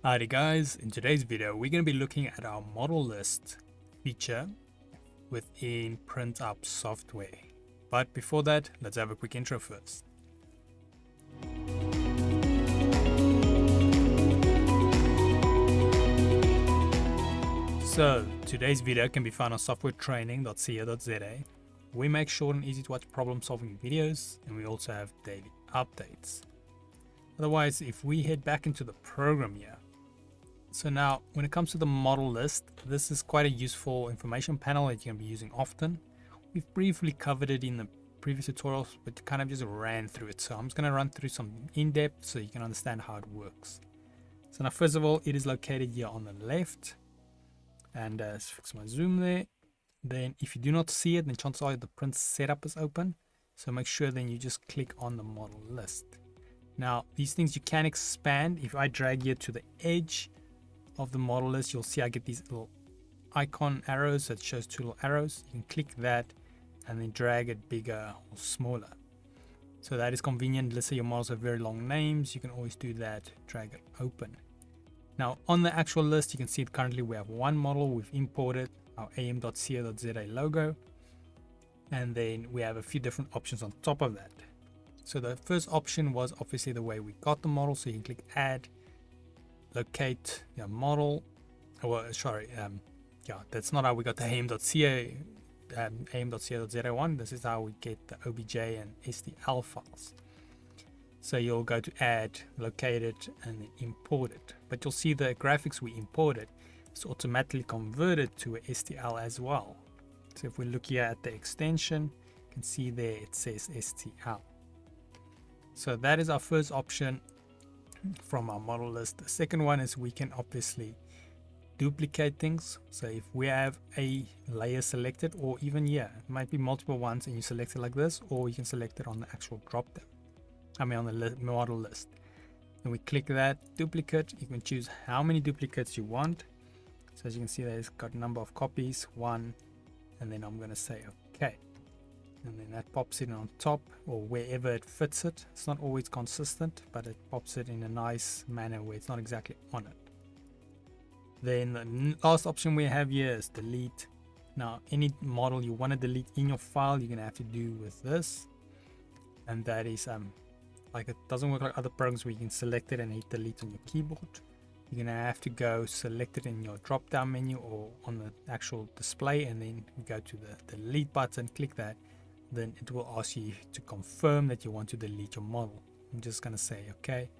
Alrighty guys, in today's video we're going to be looking at our model list feature within PrintUP software. But before that, let's have a quick intro first. So today's video can be found on softwaretraining.co.za. We make short and easy to watch problem solving videos, and we also have daily updates. Otherwise, if we head back into the program here, so now when it comes to the model list, this is quite a useful information panel that you're going to be using often. We've briefly covered it in the previous tutorials, but kind of just ran through it. So I'm just going to run through some in-depth so you can understand how it works. So now first of all, it is located here on the left, and let's fix my zoom there. Then if you do not see it, then chances are the print setup is open. So make sure then you just click on the model list. Now these things you can expand. If I drag here to the edge of the model list, you'll see I get these little icon arrows that shows two little arrows. You can click that and then drag it bigger or smaller. So that is convenient. Let's say your models have very long names, you can always do that, drag it open. Now on the actual list, you can see it currently we have one model. We've imported our am.co.za logo, and then we have a few different options on top of that. So the first option was obviously the way we got the model, so you can click add, locate your model. That's not how we got the am.co.za1. This is how we get the OBJ and STL files. So you'll go to add, locate it, and then import it. But you'll see the graphics we imported is automatically converted to a STL as well. So if we look here at the extension, you can see there it says STL. So that is our first option from our model list. The second one is we can obviously duplicate things. So if we have a layer selected, or even here it might be multiple ones, and you select it like this, or you can select it on the actual drop down, on the model list. Then we click that duplicate. You can choose how many duplicates you want. So as you can see, there's got a number of copies, 1, and then I'm going to say okay, and then that pops it on top or wherever it fits it. It's not always consistent, but it pops it in a nice manner where it's not exactly on it. Then the last option we have here is delete. Now any model you want to delete in your file, you're gonna have to do with this, and that is like, it doesn't work like other programs where you can select it and hit delete on your keyboard. You're gonna have to go select it in your drop down menu or on the actual display, and then go to the delete button, click that. Then it will ask you to confirm that you want to delete your model. I'm just going to say okay,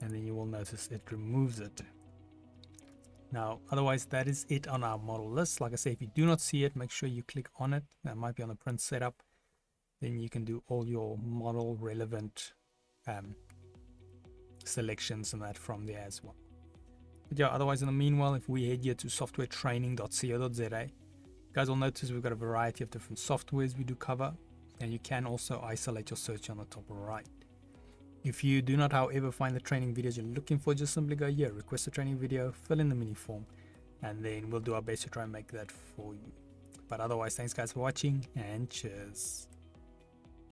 and then you will notice it removes it. Now otherwise, that is it on our model list. Like I say, if you do not see it, make sure you click on it. That might be on the print setup. Then you can do all your model relevant selections and that from there as well. But yeah, otherwise in the meanwhile, if we head here to softwaretraining.co.za, guys will notice we've got a variety of different softwares we do cover, and you can also isolate your search on the top right. If you do not, however, find the training videos you're looking for, just simply go here, request a training video, fill in the mini form, and then we'll do our best to try and make that for you. But otherwise, thanks guys for watching, and cheers.